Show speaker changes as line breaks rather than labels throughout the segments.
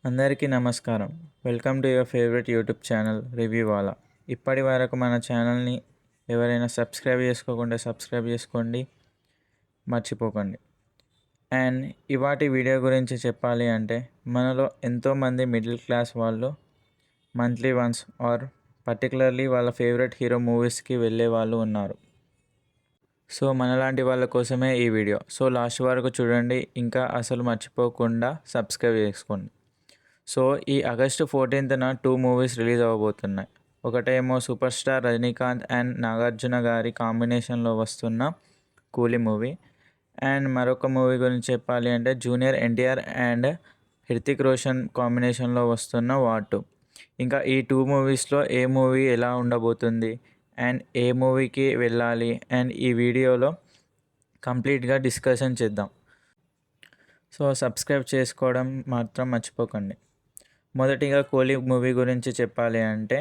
అందరికీ నమస్కారం. Welcome to your favourite YouTube channel review Wala. ఇప్పటి వరకు మన ఛానల్ని ఎవరైనా సబ్స్క్రైబ్ చేసుకోకుండా సబ్స్క్రైబ్ చేసుకోండి, మర్చిపోకండి. అండ్ ఇవాటి వీడియో గురించి చెప్పాలి అంటే మనలో ఎంతోమంది మిడిల్ క్లాస్ వాళ్ళు మంత్లీ వన్స్ ఆర్ పర్టికులర్లీ వాళ్ళ ఫేవరెట్ హీరో మూవీస్కి వెళ్ళే వాళ్ళు ఉన్నారు. సో మనలాంటి వాళ్ళ కోసమే ఈ వీడియో. సో లాస్ట్ వరకు చూడండి, ఇంకా అసలు మర్చిపోకుండా సబ్స్క్రైబ్ చేసుకోండి. సో ఈ ఆగస్టు 14న 2 మూవీస్ రిలీజ్ అవ్వబోతున్నాయి. ఒకటేమో super star Rajinikanth and Nagarjuna గారి కాంబినేషన్లో వస్తున్న కూలీ మూవీ. అండ్ మరొక మూవీ గురించి చెప్పాలి అంటే జూనియర్ ఎన్టీఆర్ అండ్ హృతిక్ రోషన్ కాంబినేషన్లో వస్తున్న వార్ 2. ఇంకా ఈ 2 మూవీస్లో ఏ మూవీ ఎలా ఉండబోతుంది అండ్ ఏ మూవీకి వెళ్ళాలి అండ్ ఈ వీడియోలో కంప్లీట్గా డిస్కషన్ చేద్దాం. సో సబ్స్క్రైబ్ చేసుకోవడం మాత్రం మర్చిపోకండి. మొదటిగా కూలీ మూవీ గురించి చెప్పాలి అంటే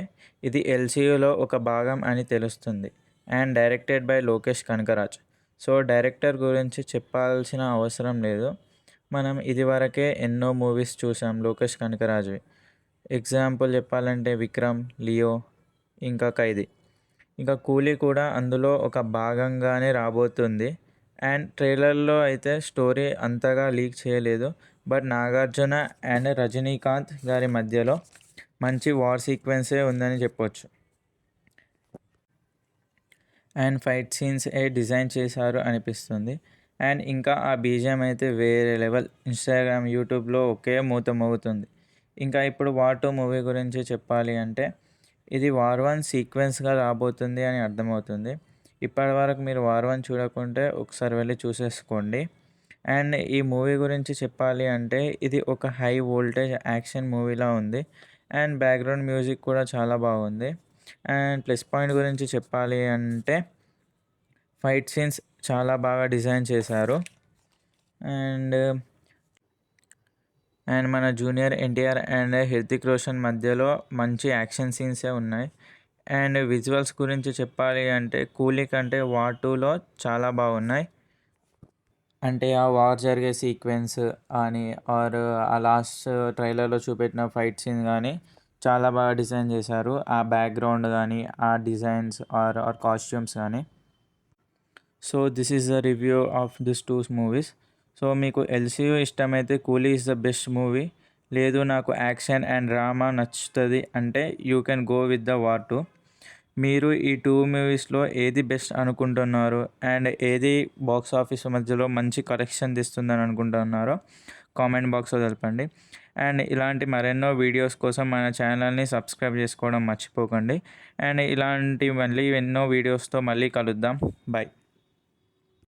ఇది ఎల్సీయూలో ఒక భాగం అని తెలుస్తుంది and directed by Lokesh Kanagaraj. So director గురించి చెప్పాల్సిన అవసరం లేదు, మనం ఇదివరకే ఎన్నో మూవీస్ చూసాం లోకేష్ కనకరాజ్వి. ఎగ్జాంపుల్ చెప్పాలంటే విక్రమ్, లియో, ఇంకా ఖైదీ. ఇంకా కూలీ కూడా అందులో ఒక భాగంగానే రాబోతుంది. అండ్ ట్రైలర్లో అయితే స్టోరీ అంతగా లీక్ చేయలేదు, బట్ నాగార్జున అండ్ రజనీకాంత్ గారి మధ్యలో మంచి వార్ సీక్వెన్సే ఉందని చెప్పొచ్చు. అండ్ ఫైట్ సీన్స్ డిజైన్ చేశారు అనిపిస్తుంది. అండ్ ఇంకా ఆ బీజిఎం అయితే వేరే లెవెల్. ఇన్స్టాగ్రామ్, యూట్యూబ్లో ఒకే మూత మోగుతుంది. ఇంకా ఇప్పుడు వార్ 2 మూవీ గురించి చెప్పాలి అంటే ఇది వార్ 1 సీక్వెన్స్గా రాబోతుంది అని అర్థమవుతుంది. ఇప్పటి వరకు మీరు వార్ 1 చూడకుంటే ఒకసారి వెళ్ళి చూసేసుకోండి. అండ్ ఈ మూవీ గురించి చెప్పాలి అంటే ఇది ఒక హై వోల్టేజ్ యాక్షన్ మూవీలా ఉంది. అండ్ బ్యాక్గ్రౌండ్ మ్యూజిక్ కూడా చాలా బాగుంది. అండ్ ప్లస్ పాయింట్ గురించి చెప్పాలి అంటే ఫైట్ సీన్స్ చాలా బాగా డిజైన్ చేశారు. అండ్ మన జూనియర్ ఎన్టీఆర్ అండ్ హృతిక్ రోషన్ మధ్యలో మంచి యాక్షన్ సీన్సే ఉన్నాయి. అండ్ విజువల్స్ గురించి చెప్పాలి అంటే కూలీ కంటే వార్ 2లో చాలా బాగున్నాయి. అంటే ఆ వార్ జరిగే సీక్వెన్స్ కానీ ఆర్ ఆ లాస్ట్ ట్రైలర్లో చూపెట్టిన ఫైట్ సీన్ కానీ చాలా బాగా డిజైన్ చేశారు. ఆ బ్యాక్గ్రౌండ్ కానీ ఆ డిజైన్స్ ఆర్ కాస్ట్యూమ్స్ కానీ. So this is the review of this 2 movies. So మీకు ఎల్సీయూ ఇష్టమైతే కూలీ ఈజ్ ద బెస్ట్ మూవీ. లేదు నాకు యాక్షన్ అండ్ డ్రామా నచ్చుతుంది అంటే you can go with the war 2. మీరు ఈ 2 మూవీస్లో ఏది బెస్ట్ అనుకుంటున్నారు అండ్ ఏది బాక్స్ ఆఫీస్ మధ్యలో మంచి కలెక్షన్ తెస్తుందని అనుకుంటున్నారో కామెంట్ బాక్స్లో తెలపండి. అండ్ ఇలాంటి మరెన్నో వీడియోస్ కోసం మన ఛానల్ని సబ్స్క్రైబ్ చేసుకోవడం మర్చిపోకండి. అండ్ ఇలాంటి మళ్ళీ ఎన్నో వీడియోస్తో మళ్ళీ కలుద్దాం. బాయ్.